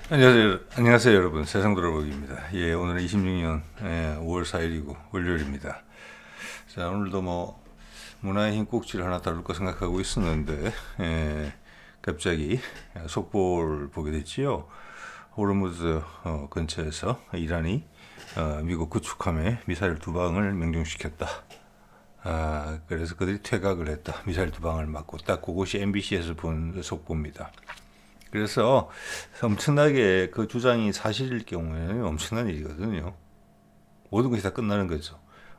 안녕하세요 여러분. 세상돌아보기입니다. 예, 오늘은 26년 5월 4일이고 월요일입니다. 자, 오늘도 뭐 문화의 흰 꼭지를 하나 다룰까 생각하고 있었는데 갑자기 속보를 보게 됐지요. 호르무즈 근처에서 이란이 미국 구축함에 미사일 두 방을 명중시켰다. 그래서 그들이 퇴각을 했다. 미사일 두 방을 맞고 딱 그것이 MBC에서 본 속보입니다. 그래서 엄청나게 그 주장이 사실일 경우에는 엄청난 일이거든요. 모든 것이 다 끝나는 거죠.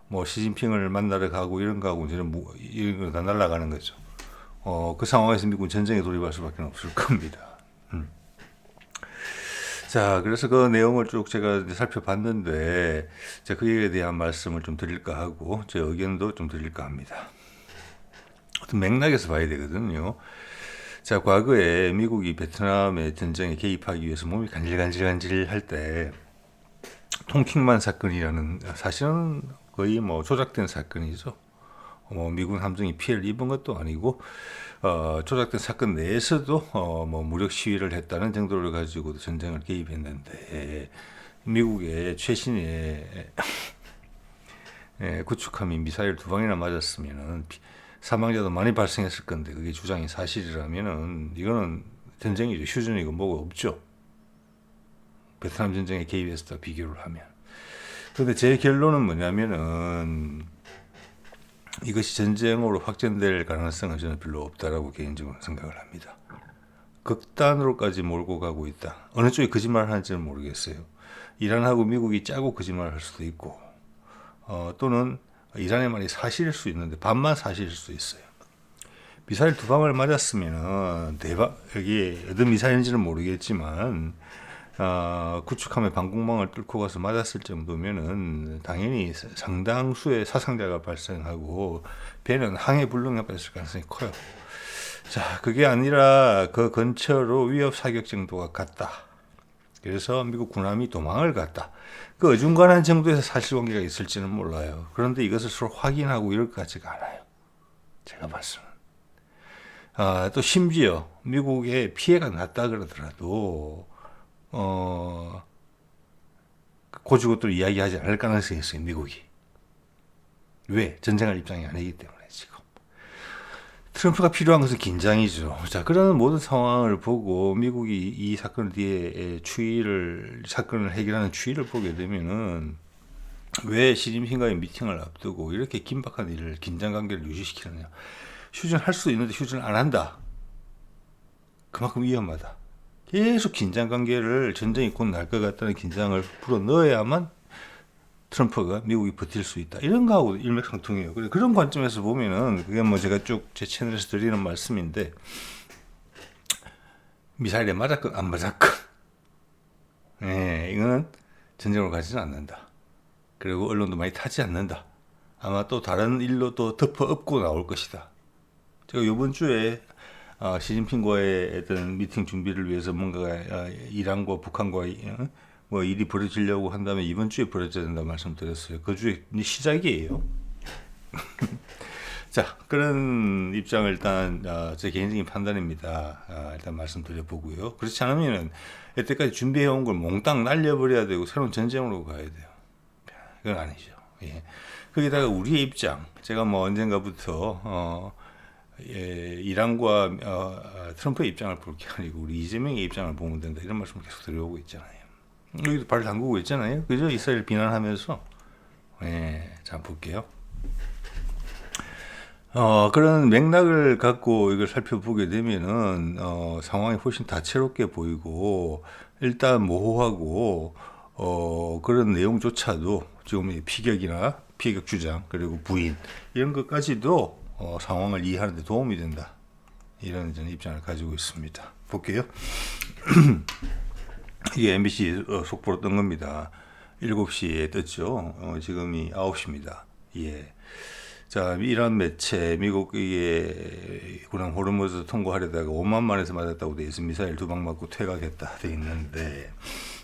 뭐 시진핑을 만나러 가고 이런 거 하고 이런 거 다 날아가는 거죠. 그 상황에서 미국은 전쟁에 돌입할 수밖에 없을 겁니다. 자, 그래서 그 내용을 쭉 제가 살펴봤는데, 제가 그에 대한 말씀을 좀 드릴까 하고, 제 의견도 좀 드릴까 합니다. 어떤 맥락에서 봐야 되거든요. 자, 과거에 미국이 베트남의 전쟁에 개입하기 위해서 몸이 간질간질 할 때, 통킹만 사건이라는, 사실은 거의 뭐 조작된 사건이죠. 미군 함정이 피해를 입은 것도 아니고, 조작된 사건 내에서도 뭐 무력 시위를 했다는 정도를 가지고 전쟁을 개입했는데, 미국의 최신의 구축함이 미사일 두 방이나 맞았으면은 사망자도 많이 발생했을 건데 그게 주장이 사실이라면은 이거는 전쟁이죠. 휴전이고 뭐가 없죠. 베트남 전쟁에 개입했을 때 비교를 하면. 그런데 제 결론은 뭐냐면은 이것이 전쟁으로 확전될 가능성은 저는 별로 없다라고 개인적으로 생각을 합니다. 극단으로까지 몰고 가고 있다. 어느 쪽이 거짓말을 하는지는 모르겠어요. 이란하고 미국이 짜고 거짓말을 할 수도 있고 또는 이란의 말이 사실일 수 있는데 반만 사실일 수 있어요. 미사일 두 방을 맞았으면은 대박 여기 어떤 미사일인지는 모르겠지만 구축함에 방공망을 뚫고 가서 맞았을 정도면은 당연히 상당수의 사상자가 발생하고 배는 항해 불능했을 가능성이 커요. 자, 그게 아니라 그 근처로 위협 사격 정도가 갔다. 그래서 미국 군함이 도망을 갔다. 그 어중간한 정도에서 사실관계가 있을지는 몰라요. 그런데 이것을 서로 확인하고 이럴 것 같지가 않아요. 제가 봤으면. 또 심지어 미국에 피해가 났다 그러더라도 고지고대로 이야기하지 않을 가능성이 있어요. 미국이. 왜? 전쟁할 입장이 아니기 때문에 지금. 트럼프가 필요한 것은 긴장이죠. 자, 그런 모든 상황을 보고 미국이 이 사건 뒤에 사건을 해결하는 추이를 보게 되면은 왜 시진핑과의 미팅을 앞두고 이렇게 긴박한 일을, 긴장 관계를 유지시키느냐. 휴전할 수 있는데 휴전을 안 한다. 그만큼 위험하다. 계속 긴장 관계를 전쟁이 곧 날 것 같다는 긴장을 불어 넣어야만 트럼프가 미국이 버틸 수 있다. 이런 거하고 일맥상통해요. 그런 관점에서 보면은 그게 뭐 제가 쭉 제 채널에서 드리는 말씀인데 미사일에 맞았건 안 맞았건 이거는 전쟁으로 가지는 않는다. 그리고 언론도 많이 타지 않는다. 아마 또 다른 일로 또 덮어 엎고 나올 것이다. 제가 이번 주에 시진핑과의 어떤 미팅 준비를 위해서 뭔가 이란과 북한과 뭐 일이 벌어지려고 한다면 이번 주에 벌어져야 된다 말씀드렸어요. 그 주에 시작이에요. 자, 그런 입장을 일단 제 개인적인 판단입니다. 일단 말씀드려 보고요. 그렇지 않으면은 여태까지 준비해온 걸 몽땅 날려버려야 되고 새로운 전쟁으로 가야 돼요. 그건 아니죠. 예. 거기다가 우리의 입장, 제가 뭐 언젠가부터 이란과 트럼프의 입장을 볼 게 아니고 우리 이재명의 입장을 보면 된다 이런 말씀을 계속 드려오고 있잖아요. 여기도 발을 담그고 있잖아요. 그죠? 이스라엘 비난하면서. 자, 볼게요. 그런 맥락을 갖고 이걸 살펴보게 되면은, 상황이 훨씬 다채롭게 보이고, 일단 모호하고, 그런 내용조차도 지금 피격이나 피격 주장, 그리고 부인, 이런 것까지도, 상황을 이해하는 데 도움이 된다. 이런 저는 입장을 가지고 있습니다. 볼게요. 이게 MBC 속보로 뜬 겁니다. 7시에 떴죠. 지금이 9시입니다. 예. 자, 이란 매체, 미국의 군함 호르무즈 통과하려다가 5만 만에서 맞았다고 돼 있어. 미사일 두 방 맞고 퇴각했다 돼 있는데,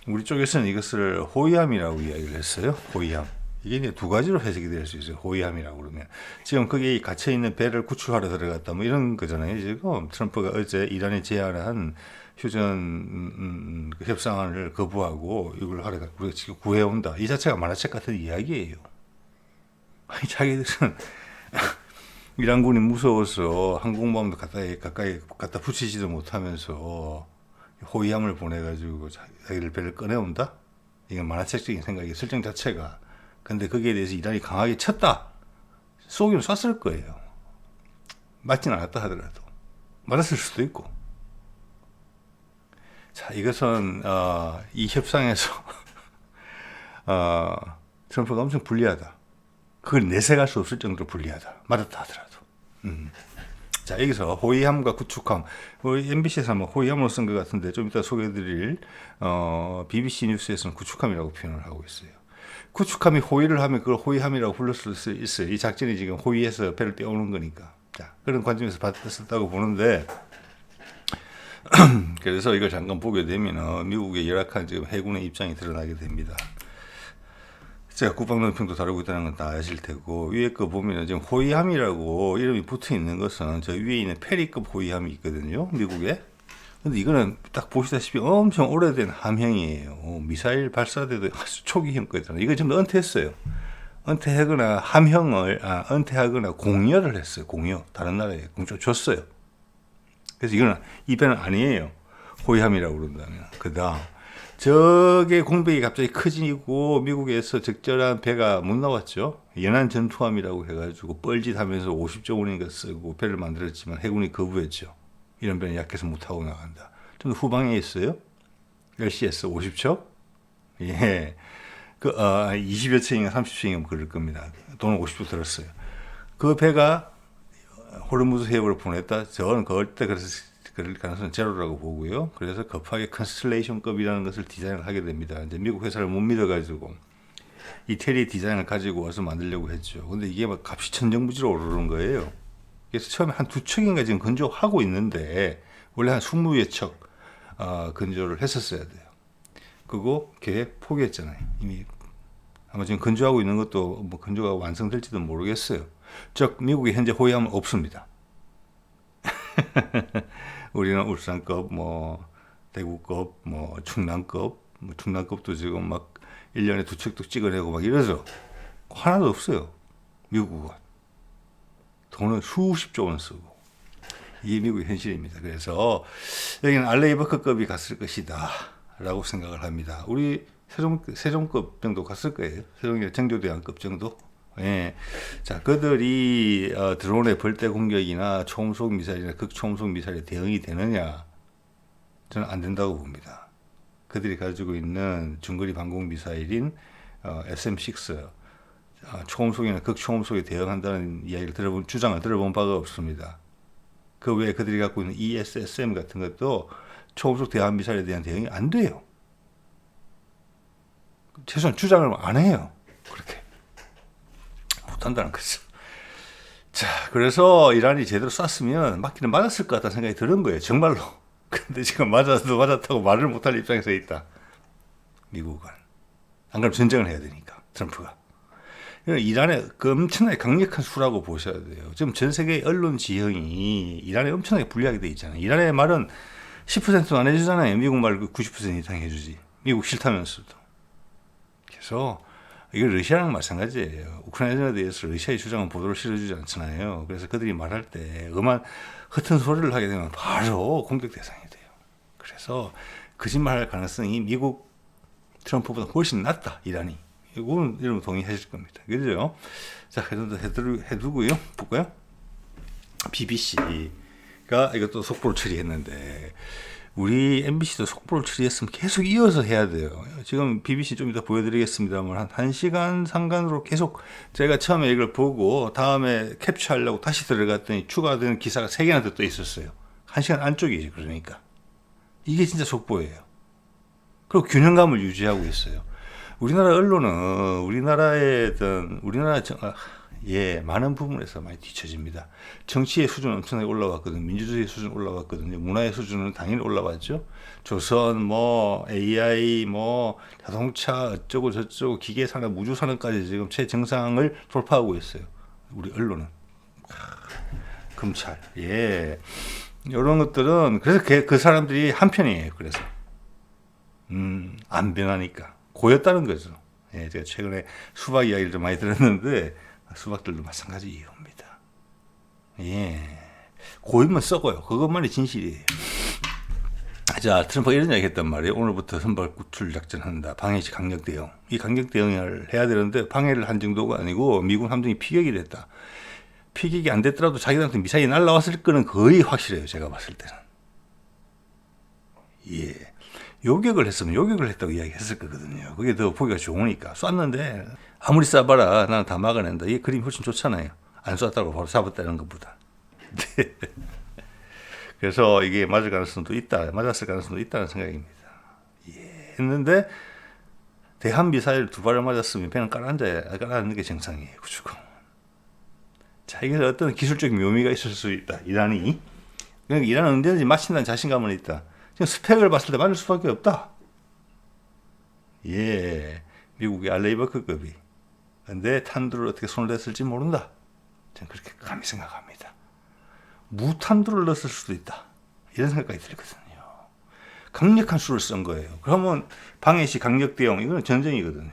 우리 쪽에서는 이것을 호위함이라고 이야기를 했어요. 호위함. 이게 이제 두 가지로 해석이 될 수 있어요. 호위함이라고 그러면. 지금 거기 갇혀있는 배를 구출하러 들어갔다. 뭐 이런 거잖아요. 지금 트럼프가 어제 이란에 제안한 휴전 그 협상을 거부하고 이걸 하려고 우리가 지금 구해온다. 이 자체가 만화책 같은 이야기예요. 아니 자기들은 이란군이 무서워서 항공모함도 가까이 갖다 붙이지도 못하면서 호위함을 보내가지고 자기들 배를 꺼내온다? 이건 만화책적인 생각이 설정 자체가. 근데 거기에 대해서 이란이 강하게 쳤다. 쏘기는 쐈을 거예요. 맞진 않았다 하더라도. 맞았을 수도 있고. 자, 이것은 이 협상에서 트럼프가 엄청 불리하다. 그걸 내색할 수 없을 정도로 불리하다. 맞았다 하더라도. 자, 여기서 호위함과 구축함. MBC에서 아마 호위함으로 쓴 것 같은데 좀 이따 소개해드릴 BBC 뉴스에서는 구축함이라고 표현을 하고 있어요. 구축함이 호위를 하면 그걸 호위함이라고 불릴 수 있어요. 이 작전이 지금 호위해서 배를 떼오는 거니까. 자, 그런 관점에서 봤다고 보는데 그래서 이걸 잠깐 보게 되면 미국의 열악한 지금 해군의 입장이 드러나게 됩니다. 제가 국방논평도 다루고 있다는 건 다 아실 테고, 위에 거 보면 지금 호위함이라고 이름이 붙어 있는 것은 저 위에 있는 페리급 호위함이 있거든요, 미국에. 근데 이거는 딱 보시다시피 엄청 오래된 함형이에요. 미사일 발사대도 아주 초기형 거잖아요. 이거 지금 은퇴했어요. 은퇴하거나 은퇴하거나 공여를 했어요. 공여. 다른 나라에 공짜 줬어요. 그래서 이거는 이 배는 아니에요. 호위함이라고 그런다면. 그 다음. 저게 공백이 갑자기 커지고 미국에서 적절한 배가 못 나왔죠. 연안 전투함이라고 해가지고 뻘짓하면서 50조 원인가 쓰고 배를 만들었지만 해군이 거부했죠. 이런 배는 약해서 못 타고 나간다. 좀 더 후방에 있어요. LCS 50척. 예. 20여 층인가 30층인가 그럴 겁니다. 돈을 50조 들었어요. 그 배가 호르무즈 해협으로 보냈다. 저는 그때 그래서 그럴 가능성은 제로라고 보고요. 그래서 급하게 컨스텔레이션급이라는 것을 디자인을 하게 됩니다. 이제 미국 회사를 못 믿어가지고 이태리 디자인을 가지고 와서 만들려고 했죠. 근데 이게 막 값이 천정부지로 오르는 거예요. 그래서 처음에 한 2척인가 지금 건조하고 있는데 원래 한 20여 척 건조를 했었어야 돼요. 그거 계획 포기했잖아요. 이미 아마 지금 건조하고 있는 것도 뭐 건조가 완성될지도 모르겠어요. 즉 미국에 현재 호위함은 없습니다. 우리는 울산급, 뭐 대구급, 뭐 충남급, 충남급도 지금 막 1년에 2척도 찍어내고 막 이러죠. 하나도 없어요. 미국은 돈은 수십조 원 쓰고. 이게 미국의 현실입니다. 그래서 여기는 알레이버크급이 갔을 것이다 라고 생각을 합니다. 우리 세종급 정도 갔을 거예요. 세종의 정조대왕급 정도. 예. 자, 그들이 드론의 벌떼 공격이나 초음속 미사일이나 극초음속 미사일에 대응이 되느냐? 저는 안 된다고 봅니다. 그들이 가지고 있는 중거리 방공 미사일인 SM-6 초음속이나 극초음속에 대응한다는 이야기를 주장을 들어본 바가 없습니다. 그 외에 그들이 갖고 있는 ESSM 같은 것도 초음속 대함 미사일에 대한 대응이 안 돼요. 최소한 주장을 안 해요. 그렇게. 한다는 거죠. 자, 그래서 이란이 제대로 쐈으면 맞기는 맞았을 것 같다는 생각이 드는 거예요. 정말로. 근데 지금 맞았다고 말을 못할 입장에서 있다. 미국은. 안 그러면 전쟁을 해야 되니까. 트럼프가. 이란의 그 엄청나게 강력한 수라고 보셔야 돼요. 지금 전 세계 언론 지형이 이란에 엄청나게 불리하게 돼 있잖아요. 이란의 말은 10%도 안 해주잖아요. 미국 말 90% 이상 해주지. 미국 싫다면서도. 그래서 이거 러시아랑 마찬가지예요. 우크라이나에 대해서 러시아의 주장은 보도를 실어주지 않잖아요. 그래서 그들이 말할 때 음한 허튼 소리를 하게 되면 바로 공격 대상이 돼요. 그래서 거짓말할 가능성이 미국 트럼프보다 훨씬 낮다. 이란이. 이건 여러분 동의하실 겁니다. 그죠? 자, 그 정도 해두고요. 볼까요? BBC가 이것도 속보를 처리했는데 우리 MBC도 속보를 처리했으면 계속 이어서 해야 돼요. 지금 BBC 좀 이따 보여드리겠습니다만 한 1시간 상간으로 계속 제가 처음에 이걸 보고 다음에 캡처하려고 다시 들어갔더니 추가되는 기사가 3개나 더 떠 있었어요. 1시간 안쪽이지. 그러니까 이게 진짜 속보예요. 그리고 균형감을 유지하고 있어요. 우리나라 언론은 많은 부분에서 많이 뒤처집니다. 정치의 수준은 엄청나게 올라왔거든요. 민주주의 수준 올라왔거든요. 문화의 수준은 당연히 올라왔죠. 조선, AI, 자동차, 어쩌고 저쩌고, 기계산업, 우주산업까지 지금 최정상을 돌파하고 있어요. 우리 언론은. 검찰, 이런 것들은, 그래서 그 사람들이 한편이에요. 그래서. 안 변하니까 고였다는 거죠. 예, 제가 최근에 수박 이야기를 좀 많이 들었는데 수박들도 마찬가지 이유입니다. 예, 고이면 썩어요. 그것만이 진실이에요. 자, 트럼프가 이런 이야기 했단 말이에요. 오늘부터 선박 구출 작전한다. 방해시 강력 대응. 이 강력 대응을 해야 되는데 방해를 한 정도가 아니고 미군 함정이 피격이 됐다. 피격이 안 됐더라도 자기들한테 미사일이 날라왔을 거는 거의 확실해요. 제가 봤을 때는. 예. 요격을 했으면 요격을 했다고 이야기했을 거거든요. 그게 더 보기가 좋으니까. 쐈는데 아무리 쏴봐라 나는 다 막아낸다. 이 그림이 훨씬 좋잖아요. 안 쐈다고 바로 잡았다는 것보다. 네. 그래서 이게 맞을 가능성도 있다. 맞았을 가능성도 있다는 생각입니다. 예. 했는데 대한 미사일 2발을 맞았으면 배는 깔아앉는 게 정상이에요. 그죠? 자, 이게 어떤 기술적 묘미가 있을 수 있다. 이란이. 그러니까 이란은 언제든지 맞힌다는 자신감은 있다. 지금 스펙을 봤을 때 맞을 수밖에 없다. 예. 미국의 알레이버크급이. 근데 탄두를 어떻게 손을 댔을지 모른다. 저는 그렇게 감히 생각합니다. 무탄두를 넣었을 수도 있다. 이런 생각까지 들거든요. 강력한 수를 쓴 거예요. 그러면 방해시 강력 대응, 이거는 전쟁이거든요.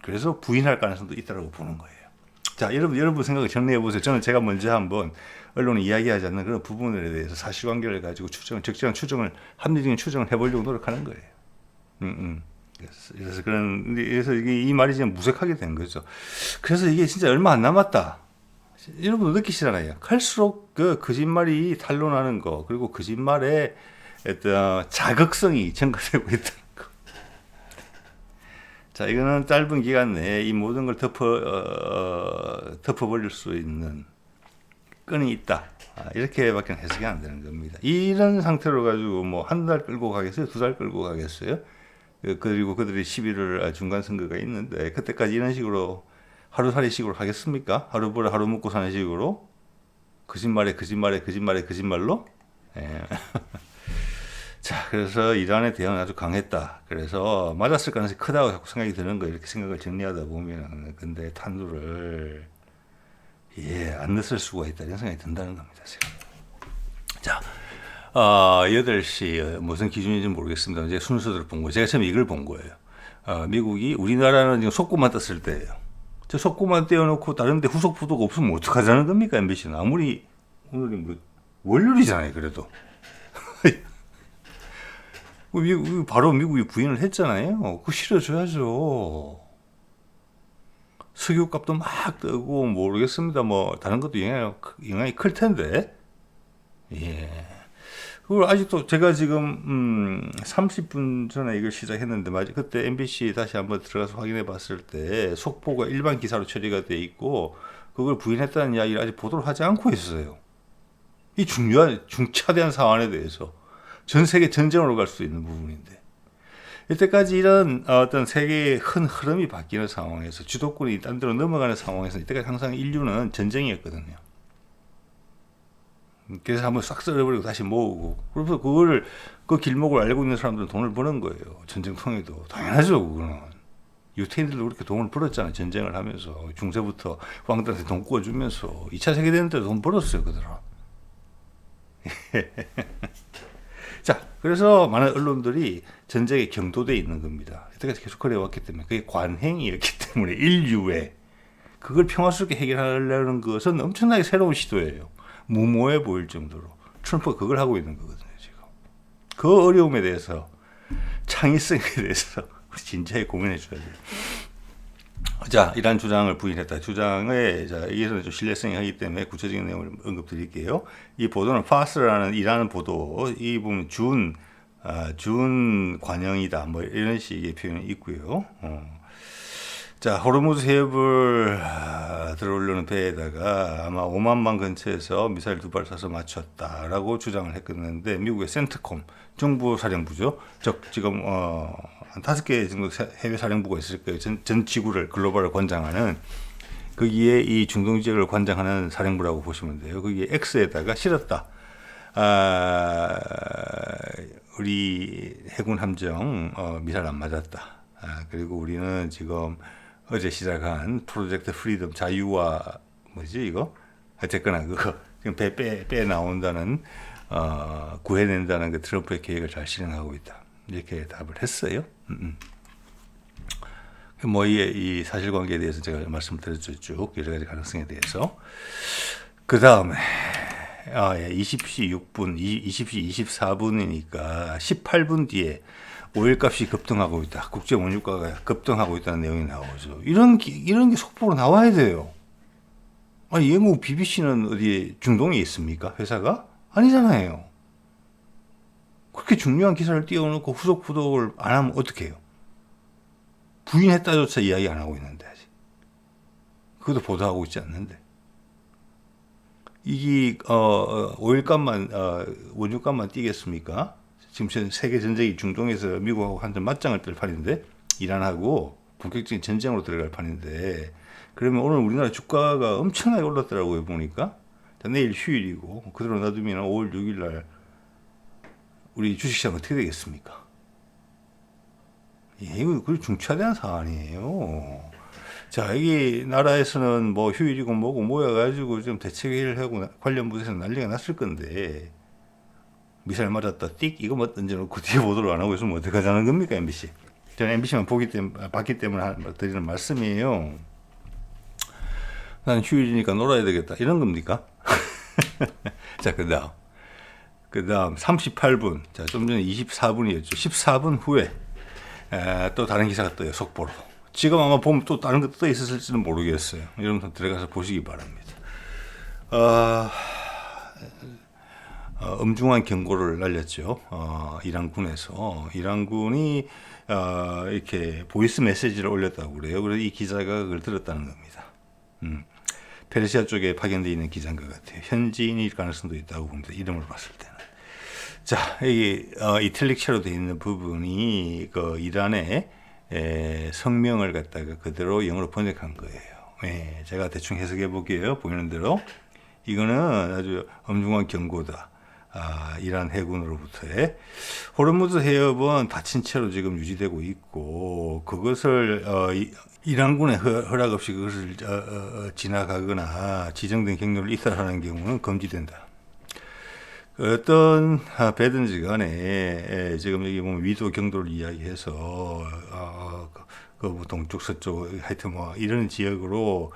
그래서 부인할 가능성도 있다고 보는 거예요. 자, 여러분 생각을 정리해 보세요. 저는 제가 먼저 한번 언론이 이야기하지 않는 그런 부분에 대해서 사실관계를 가지고 적절한 추정을, 합리적인 추정을 해보려고 노력하는 거예요. 그래서 이게 이 말이 지금 무색하게 된 거죠. 그래서 이게 진짜 얼마 안 남았다. 여러분 느끼시잖아요. 갈수록 그 거짓말이 탄로나는 거, 그리고 거짓말의 어떤 자극성이 증가되고 있다는 거. 자, 이거는 짧은 기간 내에 이 모든 걸 덮어버릴 수 있는 끈이 있다. 이렇게밖에 해석이 안 되는 겁니다. 이런 상태로 가지고 뭐 한 달 끌고 가겠어요? 2달 끌고 가겠어요? 그리고 그들이 11월 중간 선거가 있는데 그때까지 이런 식으로 하루살이식으로 하겠습니까? 하루 벌어 하루 먹고 사는 식으로? 거짓말로? 예. 자, 그래서 이란의 대응은 아주 강했다. 그래서 맞았을 가능성이 크다고 자꾸 생각이 드는 거예요. 이렇게 생각을 정리하다 보면. 근데 탄두를 안 넣었을 수가 있다. 이런 생각이 든다는 겁니다. 지금. 자, 8시 무슨 기준인지 모르겠습니다. 이제 순서대로 본 거예요. 제가 처음에 이걸 본 거예요. 미국이 우리나라는 지금 속보만 떴을 때예요. 저 속보만 떼어놓고 다른 데 후속 보도가 없으면 어떡하자는 겁니까? MBC는. 아무리 오늘이 뭐 월요일이잖아요. 그래도. 바로 미국이 부인을 했잖아요. 그거 실어줘야죠. 석유값도 막 뜨고 모르겠습니다. 뭐 다른 것도 영향이 클 텐데. 예. 그걸 아직도 제가 지금 30분 전에 이걸 시작했는데 그때 MBC 다시 한번 들어가서 확인해 봤을 때 속보가 일반 기사로 처리가 돼 있고 그걸 부인했다는 이야기를 아직 보도를 하지 않고 있어요. 이 중차대한 사안에 대해서 전 세계 전쟁으로 갈 수 있는 부분인데 이때까지 이런 어떤 세계의 큰 흐름이 바뀌는 상황에서 주도권이 딴 데로 넘어가는 상황에서 이때까지 항상 인류는 전쟁이었거든요. 그래서 한번 싹 썰어버리고 다시 모으고 그래서 그 길목을 알고 있는 사람들은 돈을 버는 거예요. 전쟁통에도 당연하죠. 그거는 유태인들도 그렇게 돈을 벌었잖아요. 전쟁을 하면서 중세부터 왕들한테 돈 구워주면서 2차 세계대전 때도 돈 벌었어요. 그들은. 자, 그래서 많은 언론들이 전쟁에 경도돼 있는 겁니다. 이때까지 계속 그래왔기 때문에 그게 관행이었기 때문에 인류에 그걸 평화스럽게 해결하려는 것은 엄청나게 새로운 시도예요. 무모해 보일 정도로 트럼프가 그걸 하고 있는 거거든요. 지금 그 어려움에 대해서 창의성에 대해서 진지하게 고민해 줘야 돼요. 자, 이란 주장을 부인했다. 주장에 이게는 좀 신뢰성이 하기 때문에 구체적인 내용을 언급드릴게요. 이 보도는 파스라는 이란 보도 이 부분 준 관영이다. 뭐 이런 식의 표현이 있고요. 자, 호르무즈 해협을 들어오려는 배에다가 아마 오만만 근처에서 미사일 2발 쏴서 맞췄다라고 주장을 했었는데 미국의 센트콤 정부 사령부죠. 지금 한 5개 정도 해외 사령부가 있을 거예요. 전 지구를 글로벌을 관장하는 거기에 이 중동 지역을 관장하는 사령부라고 보시면 돼요. 거기에 X에다가 실었다. 우리 해군 함정 미사일 안 맞았다. 그리고 우리는 지금 어제 시작한 프로젝트 프리덤 자유와 뭐지 이거 어쨌거나 그거 지금 배 나온다는 구해낸다는 그 트럼프의 계획을 잘 실행하고 있다. 이렇게 답을 했어요. 뭐 이 사실관계에 대해서 제가 말씀드렸죠. 쭉 여러 가지 가능성에 대해서. 그 다음에 20시 6분, 20시 24분이니까 18분 뒤에 오일값이 급등하고 있다. 국제 원유가가 급등하고 있다는 내용이 나오죠. 이런 게 속보로 나와야 돼요. 아니, 영국 BBC는 어디 중동에 있습니까? 회사가? 아니잖아요. 그렇게 중요한 기사를 띄워놓고 후속 보도를 안 하면 어떡해요? 부인했다조차 이야기 안 하고 있는데 아직. 그것도 보도하고 있지 않는데. 이게 오일값만 원유값만 뛰겠습니까? 지금 세계 전쟁이 중동에서 미국하고 한점 맞짱을 뜰 판인데, 이란하고 본격적인 전쟁으로 들어갈 판인데, 그러면 오늘 우리나라 주가가 엄청나게 올랐더라고요. 보니까. 내일 휴일이고 그대로 놔두면 5월 6일 날 우리 주식시장 어떻게 되겠습니까? 이거 그리 중차대한 사안이에요. 자, 여기 나라에서는 뭐 휴일이고 뭐고 모여가지고 좀 대책회의를 하고 관련 부서에서 난리가 났을 건데, 미사일 맞았다 띡 이거 뭐 던져놓고 뒤에 보도를 안 하고 있으면 어떡하자는 겁니까, MBC? 저는 MBC만 봤기 때문에 드리는 말씀이에요. 난 휴일이니까 놀아야 되겠다 이런 겁니까? 자, 그 다음 38분, 자, 좀 전에 24분이었죠. 14분 후에 또 다른 기사가 떠요. 속보로. 지금 아마 보면 또 다른 거 떠 있었을지는 모르겠어요. 여러분 들어가서 보시기 바랍니다. 엄중한 경고를 날렸죠. 이란군에서. 이란군이 이렇게 보이스 메시지를 올렸다고 그래요. 그래서 이 기자가 그걸 들었다는 겁니다. 페르시아 쪽에 파견되어 있는 기자인 것 같아요. 현지인일 가능성도 있다고 봅니다. 이름을 봤을 때는. 자, 여기 이탈릭체로 되어 있는 부분이 그 이란의 성명을 갖다가 그대로 영어로 번역한 거예요. 제가 대충 해석해 볼게요. 보이는 대로 이거는 아주 엄중한 경고다. 이란 해군으로부터의. 호르무즈 해협은 닫힌 채로 지금 유지되고 있고, 그것을 이란군의 허락 없이 그것을 지나가거나 지정된 경로를 이탈하는 경우는 금지된다. 어떤 배든지 간에 지금 여기 보면 위도 경도를 이야기해서 그 동쪽 서쪽 하여튼 뭐 이런 지역으로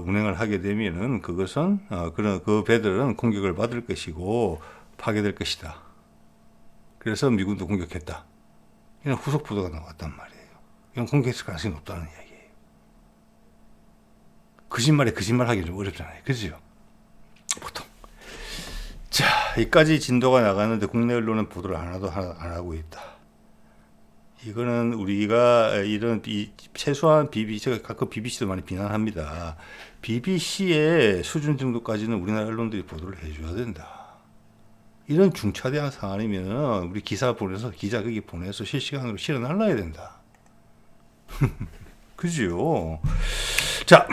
운행을 하게 되면은 그것은 그런 그 배들은 공격을 받을 것이고 파괴될 것이다. 그래서 미군도 공격했다. 이런 후속 보도가 나왔단 말이에요. 이건 공격했을 가능성이 높다는 이야기예요. 거짓말에 거짓말 하기 좀 어렵잖아요. 그죠? 보통. 자, 여기까지 진도가 나가는데 국내 언론은 보도를 안 하고 있다. 이거는 우리가 이런 최소한 제가 가끔 BBC도 많이 비난합니다. BBC의 수준 정도까지는 우리나라 언론들이 보도를 해줘야 된다. 이런 중차대한 상황이면 우리 기자 거기 보내서 실시간으로 실어 날라야 된다. 그죠? 자,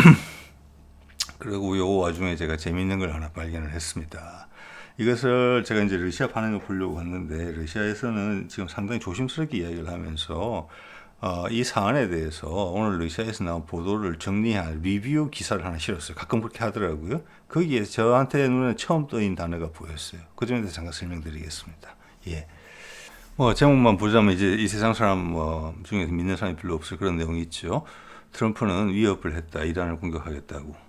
그리고 요 와중에 제가 재미있는 걸 하나 발견을 했습니다. 이것을 제가 이제 러시아 반응을 보려고 했는데, 러시아에서는 지금 상당히 조심스럽게 이야기를 하면서 이 사안에 대해서 오늘 러시아에서 나온 보도를 정리한 리뷰 기사를 하나 실었어요. 가끔 그렇게 하더라고요. 거기에 저한테 눈에 처음 떠인 단어가 보였어요. 그 점에 대해서 잠깐 설명드리겠습니다. 예. 뭐 제목만 보자면 이제 이 세상 사람 중에서 믿는 사람이 별로 없을 그런 내용이 있죠. 트럼프는 위협을 했다. 이란을 공격하겠다고.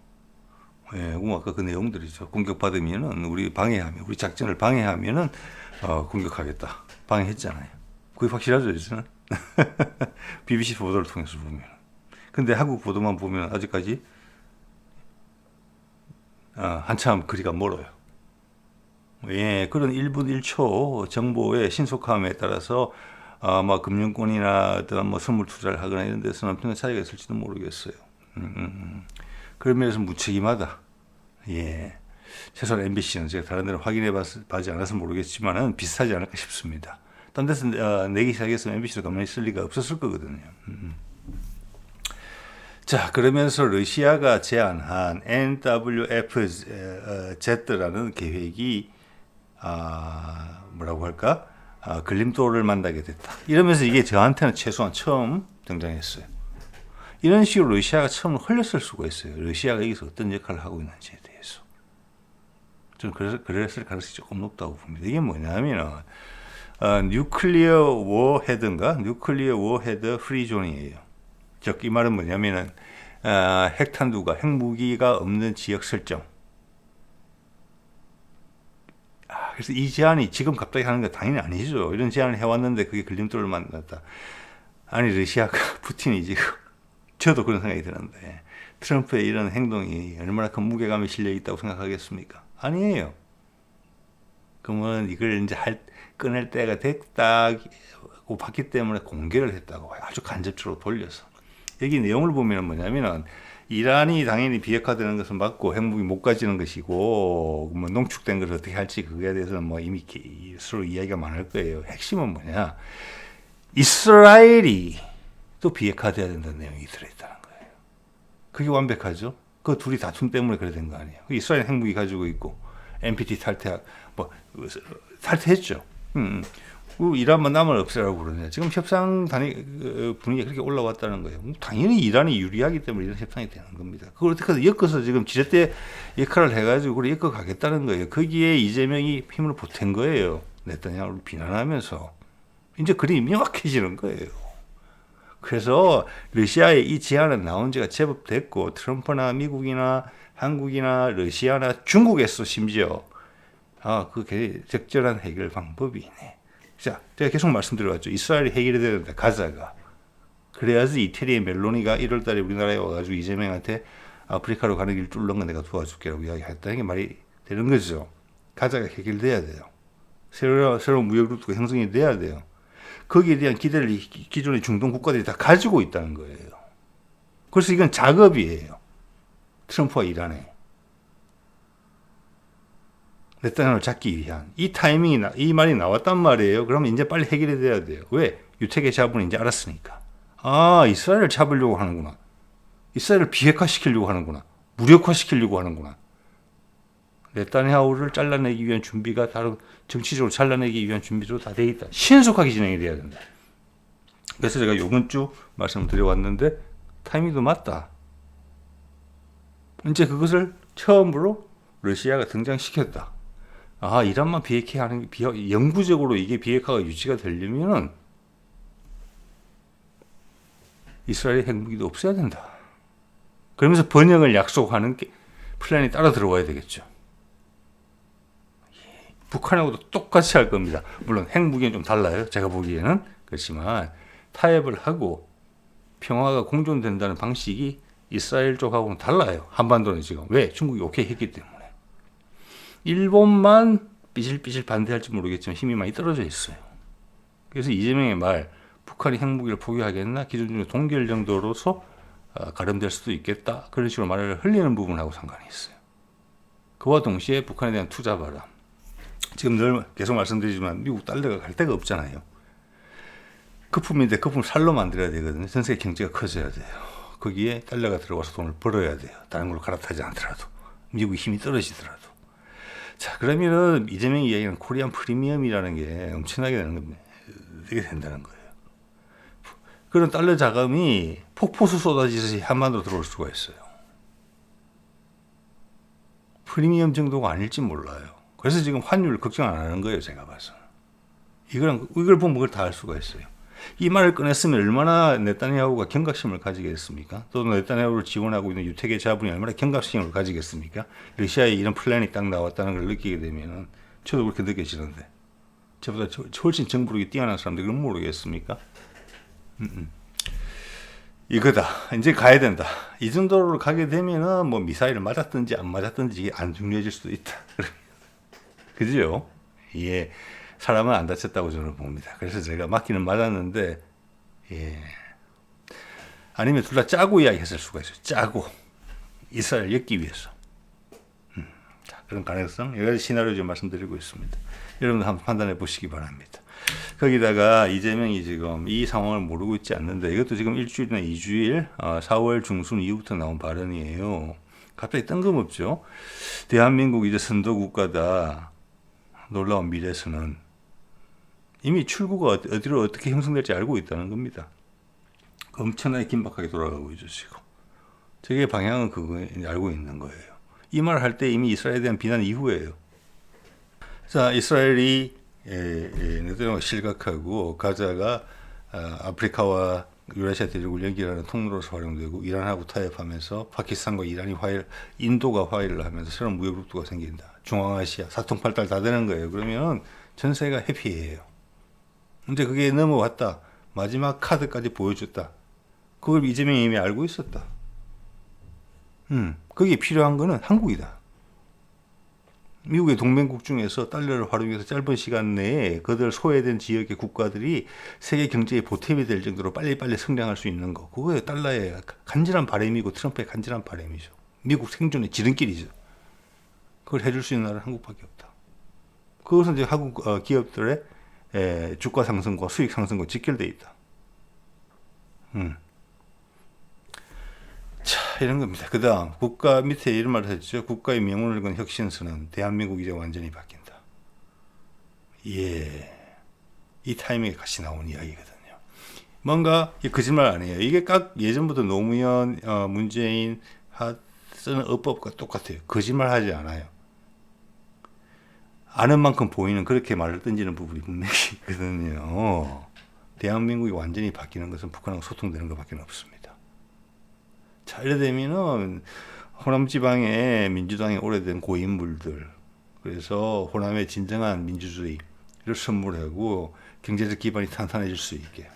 예, 아까 그 내용들이죠. 공격받으면은 우리 작전을 방해하면은 공격하겠다. 방해했잖아요. 그게 확실하죠, 이제는. BBC 보도를 통해서 보면. 근데 한국 보도만 보면 아직까지 한참 거리가 멀어요. 예, 그런 1분 1초 정보의 신속함에 따라서 아마 금융권이나 어떤 뭐 선물 투자를 하거나 이런 데서는 엄청난 차이가 있을지도 모르겠어요. 그런 면에서 무책임하다. 예. 최소한 MBC는 제가 다른 데로 확인해 보지 않아서 모르겠지만은 비슷하지 않을까 싶습니다. 딴 데서 내기 시작했으면 MBC도 가만히 있을 리가 없었을 거거든요. 자, 그러면서 러시아가 제안한 NWFZ라는 계획이 뭐라고 할까? 걸림돌을 만나게 됐다. 이러면서 이게 저한테는 최소한 처음 등장했어요. 이런 식으로 러시아가 처음 흘렸을 수가 있어요. 러시아가 여기서 어떤 역할을 하고 있는지에 대해서. 좀 그랬을 가능성이 조금 높다고 봅니다. 이게 뭐냐면은 뉴클리어 워헤드인가? 뉴클리어 워헤드 프리존이에요. 즉 이 말은 뭐냐면은 핵탄두가 핵무기가 없는 지역 설정. 그래서 이 제안이 지금 갑자기 하는 거 당연히 아니죠. 이런 제안을 해왔는데 그게 걸림돌을 만났다. 아니 러시아가 푸틴이 지금 저도 그런 생각이 드는데 트럼프의 이런 행동이 얼마나 큰 무게감이 실려 있다고 생각하겠습니까? 아니에요. 그러면 이걸 이제 꺼낼 때가 됐다고 봤기 때문에 공개를 했다고 봐요. 아주 간접적으로 돌려서. 여기 내용을 보면 뭐냐면은 이란이 당연히 비핵화되는 것은 맞고 핵무기 못 가지는 것이고 뭐 농축된 것을 어떻게 할지 그거에 대해서는 뭐 이미 서로 이야기가 많을 거예요. 핵심은 뭐냐? 이스라엘이 또 비핵화돼야 된다는 내용이 들어있다는 거예요. 그게 완벽하죠. 그 둘이 다툼 때문에 그래 된 거 아니에요. 이스라엘 핵무기 가지고 있고 NPT 탈퇴했죠. 이란만 남을 없애라고 그러냐. 지금 협상 분위기가 그렇게 올라왔다는 거예요. 당연히 이란이 유리하기 때문에 이런 협상이 되는 겁니다. 그걸 어떻게든 엮어서 지금 지렛대 역할을 해가지고 그걸 엮어 가겠다는 거예요. 거기에 이재명이 힘을 보탠 거예요. 네타냐후를 비난하면서. 이제 그림이 명확해지는 거예요. 그래서 러시아의 이 제안은 나온 지가 제법 됐고 트럼프나 미국이나 한국이나 러시아나 중국에서 심지어 그게 적절한 해결 방법이네. 자, 제가 계속 말씀드려왔죠. 이스라엘이 해결이 돼야 된다. 가자가. 그래야지 이태리의 멜로니가 1월 달에 우리나라에 와가지고 이재명한테 아프리카로 가는 길 뚫는 건 내가 도와줄게라고 이야기했다는 게 말이 되는 거죠. 가자가 해결돼야 돼요. 새로운 무역 루트가 형성이 돼야 돼요. 거기에 대한 기대를 기존의 중동 국가들이 다 가지고 있다는 거예요. 그래서 이건 작업이에요. 트럼프와 이란에. 네타냐후를 잡기 위한 이 이 말이 나왔단 말이에요. 그러면 이제 빨리 해결이 돼야 돼요. 왜? 유태계 자본이 이제 알았으니까. 이스라엘을 잡으려고 하는구나. 이스라엘을 비핵화시키려고 하는구나. 무력화시키려고 하는구나. 네타냐후를 잘라내기 위한 준비가 다른 정치적으로 잘라내기 위한 준비도 다 돼 있다. 신속하게 진행이 돼야 된다. 그래서 제가 이번 주 말씀을 드려왔는데 타이밍도 맞다. 이제 그것을 처음으로 러시아가 등장시켰다. 이란만 비핵화하는 게 영구적으로 이게 비핵화가 유지가 되려면은 이스라엘의 핵무기도 없어야 된다. 그러면서 번영을 약속하는 게 플랜이 따라 들어와야 되겠죠. 북한하고도 똑같이 할 겁니다. 물론 핵무기는 좀 달라요. 제가 보기에는. 그렇지만 타협을 하고 평화가 공존된다는 방식이 이스라엘 쪽하고는 달라요. 한반도는 지금. 왜? 중국이 오케이 했기 때문에. 일본만 삐질삐질 반대할지 모르겠지만 힘이 많이 떨어져 있어요. 그래서 이재명의 말, 북한이 핵무기를 포기하겠나? 기존적으로 동결 정도로서 가름될 수도 있겠다. 그런 식으로 말을 흘리는 부분하고 상관이 있어요. 그와 동시에 북한에 대한 투자 바람. 지금 늘 계속 말씀드리지만 미국 달러가 갈 데가 없잖아요. 거품인데 거품 살로 만들어야 되거든요. 전 세계 경제가 커져야 돼요. 거기에 달러가 들어가서 돈을 벌어야 돼요. 다른 걸로 갈아타지 않더라도. 미국의 힘이 떨어지더라도. 자, 그러면은 이재명이 이야기하는 코리안 프리미엄이라는 게 엄청나게 되는 겁니다. 되게 된다는 거예요. 그런 달러 자금이 폭포수 쏟아지듯이 한반도로 들어올 수가 있어요. 프리미엄 정도가 아닐지 몰라요. 그래서 지금 환율 걱정 안 하는 거예요, 제가 봐서. 이걸 보면 그걸 다 알 수가 있어요. 이 말을 꺼냈으면 얼마나 네타냐후가 경각심을 가지겠습니까? 또 네타냐후를 지원하고 있는 유태계 자본이 얼마나 경각심을 가지겠습니까? 러시아에 이런 플랜이 딱 나왔다는 걸 느끼게 되면은 저도 그렇게 느껴지는데 저보다 훨씬 정부력이 뛰어난 사람들이 그럼 모르겠습니까? 이거다. 이제 가야 된다. 이 정도로 가게 되면은 뭐 미사일을 맞았든지 안 맞았든지 이게 안 중요해질 수도 있다. 그죠? 예. 사람은 안 다쳤다고 저는 봅니다. 그래서 제가 맞기는 맞았는데, 아니면 둘 다 짜고 이야기했을 수가 있어요. 짜고. 이스라엘 엮기 위해서. 자, 그런 가능성, 여러 가지 시나리오 좀 말씀드리고 있습니다. 여러분들 한번 판단해 보시기 바랍니다. 거기다가 이재명이 지금 이 상황을 모르고 있지 않는데, 이것도 지금 일주일이나 2주일, 4월 중순 이후부터 나온 발언이에요. 갑자기 뜬금없죠. 대한민국 이제 선도 국가다. 놀라운 미래에서는 이미 출구가 어디로 어떻게 형성될지 알고 있다는 겁니다. 엄청나게 긴박하게 돌아가고 있죠, 지금. 저게 방향은 그거 알고 있는 거예요. 이 말을 할 때 이미 이스라엘에 대한 비난 이후예요. 자, 이스라엘이 네tan야후가 실각하고 가자가 아프리카와 유라시아 대륙을 연결하는 통로로서 활용되고 이란하고 타협하면서 파키스탄과 이란이 인도가 화해를 하면서 새로운 무역국도가 생긴다. 중앙아시아 사통팔달 다 되는 거예요. 그러면 전세가 해피해요. 근데 그게 넘어왔다. 마지막 카드까지 보여줬다. 그걸 이재명이 이미 알고 있었다. 그게 필요한 거는 한국이다. 미국의 동맹국 중에서 달러를 활용해서 짧은 시간 내에 그들 소외된 지역의 국가들이 세계 경제에 보탬이 될 정도로 빨리빨리 성장할 수 있는 거. 그거에 달러의 간절한 바람이고 트럼프의 간절한 바람이죠. 미국 생존의 지름길이죠. 그걸 해줄 수 있는 나라는 한국밖에 없다. 그것은 이제 한국 기업들의 주가 상승과 수익 상승과 직결되어 있다. 자, 이런 겁니다. 그 다음, 국가 밑에 이런 말을 했죠. 국가의 명운을 건 혁신선언. 대한민국 이제 완전히 바뀐다. 예. 이 타이밍에 같이 나온 이야기거든요. 뭔가, 거짓말 아니에요. 이게 각 예전부터 노무현, 문재인, 쓰는 어법과 똑같아요. 거짓말 하지 않아요. 아는 만큼 보이는 그렇게 말을 던지는 부분이 분명히 있거든요. 대한민국이 완전히 바뀌는 것은 북한하고 소통되는 것밖에 없습니다. 자, 이래 되면은 호남 지방에 민주당의 오래된 고인물들, 그래서 호남의 진정한 민주주의를 선물하고 경제적 기반이 탄탄해질 수 있게,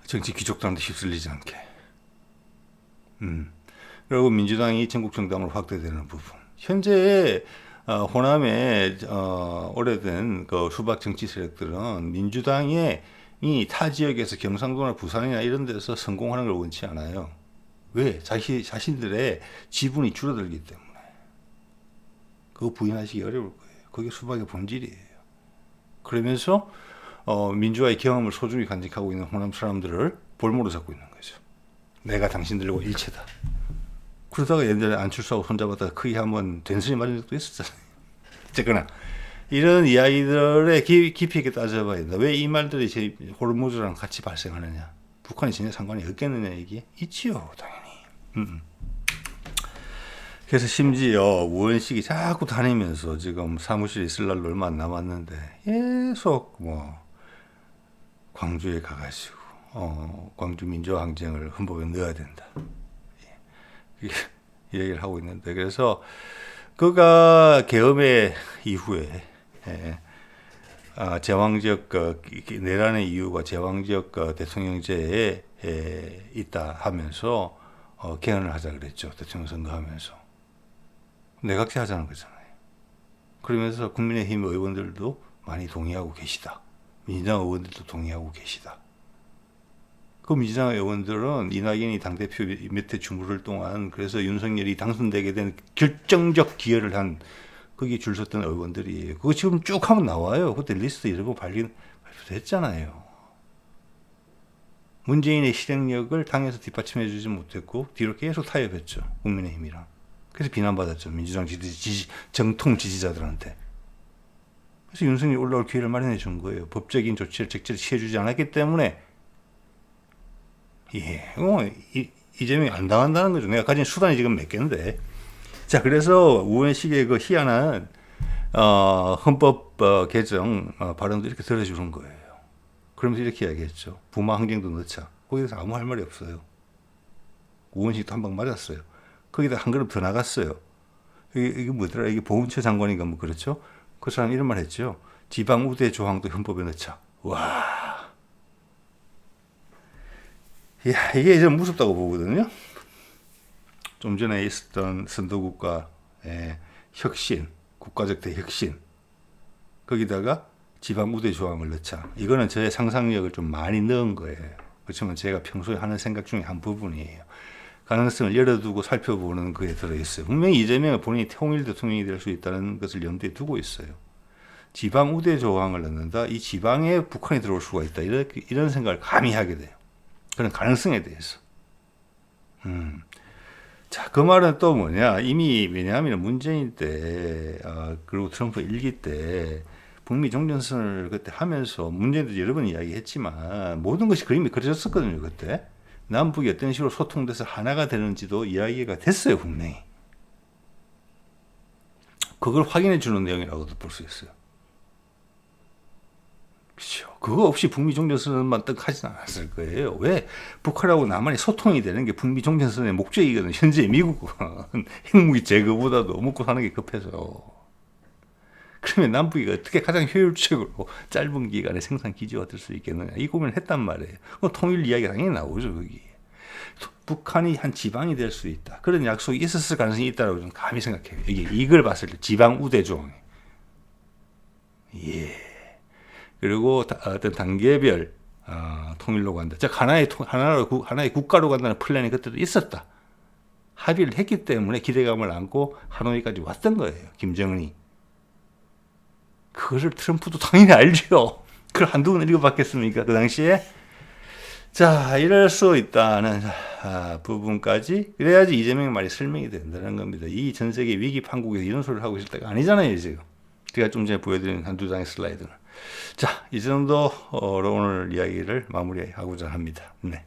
정치 귀족들한테 휩쓸리지 않게, 그리고 민주당이 전국 정당으로 확대되는 부분. 현재 호남의 오래된 그 수박 정치 세력들은 민주당의 이 타 지역에서 경상도나 부산이나 이런 데서 성공하는 걸 원치 않아요. 왜? 자신들의 지분이 줄어들기 때문에. 그거 부인하시기 어려울 거예요. 그게 수박의 본질이에요. 그러면서 민주화의 경험을 소중히 간직하고 있는 호남 사람들을 볼모로 잡고 있는 거죠. 내가 당신들과 일체다. 그러다가 옛날에 안철수하고 손잡았다가 크게 한번 된소리 맞은 적도 있었잖아요. 어쨌거나 이런 이야기들의 깊이 있게 따져봐야 된다. 왜 이 말들이 제 호르무즈랑 같이 발생하느냐? 북한이 전혀 상관이 없겠느냐 이게? 있지요, 당연히. 그래서 심지어 우원식이 자꾸 다니면서 지금 사무실에 있을 날로 얼마 안 남았는데 계속 광주에 가가지고 광주 민주항쟁을 헌법에 넣어야 된다. 이 얘기를 하고 있는데, 그래서 그가 계엄의 이후에 제왕적 내란의 이유가 제왕적 대통령제에 있다 하면서 개헌을 하자 그랬죠. 대통령 선거하면서 내각제 하자는 거잖아요. 그러면서 국민의힘 의원들도 많이 동의하고 계시다. 민주당 의원들도 동의하고 계시다. 그 민주당 의원들은 이낙연이 당대표 밑에 주무를 동안 그래서 윤석열이 당선되게 된 결정적 기여를 한 거기 줄 섰던 의원들이에요. 그거 지금 쭉 하면 나와요. 그때 리스트 이런 거 발표됐잖아요. 문재인의 실행력을 당에서 뒷받침해 주지 못했고 뒤로 계속 타협했죠. 국민의힘이랑. 그래서 비난받았죠. 민주당 정통 지지자들한테. 그래서 윤석열이 올라올 기회를 마련해 준 거예요. 법적인 조치를 적절히 취해주지 않았기 때문에 이재명이 안 당한다는 거죠. 내가 가진 수단이 지금 몇 개인데. 자, 그래서 우원식의 그 희한한 헌법 개정 발언도 이렇게 들어주는 거예요. 그러면서 이렇게 이야기했죠. 부마 항쟁도 넣자. 거기서 아무 할 말이 없어요. 우원식도 한 방 맞았어요. 거기다 한 걸음 더 나갔어요. 이게 뭐더라? 이게 보훈처 장관인가 뭐 그렇죠? 그 사람 이런 말 했죠. 지방 우대 조항도 헌법에 넣자. 와. 야, 이게 좀 무섭다고 보거든요. 좀 전에 있었던 선도국가의 혁신, 국가적 대혁신, 거기다가 지방 우대 조항을 넣자. 이거는 저의 상상력을 좀 많이 넣은 거예요. 그렇지만 제가 평소에 하는 생각 중에 한 부분이에요. 가능성을 열어두고 살펴보는 거에 들어있어요. 분명히 이재명은 본인이 통일 대통령이 될 수 있다는 것을 염두에 두고 있어요. 지방 우대 조항을 넣는다. 이 지방에 북한이 들어올 수가 있다. 이런 생각을 감히 하게 돼요. 그런 가능성에 대해서. 자, 그 말은 또 뭐냐. 이미, 왜냐하면 문재인 때, 그리고 트럼프 일기 때, 북미 종전선을 그때 하면서, 문재인도 여러 번 이야기했지만, 모든 것이 그림이 그려졌었거든요, 그때. 남북이 어떤 식으로 소통돼서 하나가 되는지도 이야기가 됐어요, 분명히. 그걸 확인해 주는 내용이라고도 볼 수 있어요. 그렇죠. 그거 없이 북미 종전선언만 딱 하진 않았을 거예요. 왜? 북한하고 남한이 소통이 되는 게 북미 종전선언의 목적이거든. 현재 미국은 핵무기 제거보다도 먹고 사는 게 급해서. 그러면 남북이 어떻게 가장 효율적으로 짧은 기간에 생산 기지가 될 수 있겠느냐, 이 고민을 했단 말이에요. 통일 이야기가 당연히 나오죠. 거기 북한이 한 지방이 될 수 있다, 그런 약속이 있었을 가능성이 있다고 좀 감히 생각해요. 이걸 봤을 때 지방 우대종, 예. 그리고 어떤 단계별 통일로 간다, 즉 하나의 국가로 간다는 플랜이 그때도 있었다. 합의를 했기 때문에 기대감을 안고 하노이까지 왔던 거예요, 김정은이. 그것을 트럼프도 당연히 알죠. 그걸 한두 번 읽어봤겠습니까, 그 당시에? 자, 이럴 수 있다는 부분까지, 그래야지 이재명의 말이 설명이 된다는 겁니다. 이 전 세계 위기 판국에서 이런 소리를 하고 있을 때가 아니잖아요, 지금. 제가 좀 전에 보여드린 한두 장의 슬라이드는. 자, 이 정도로 오늘 이야기를 마무리하고자 합니다. 네.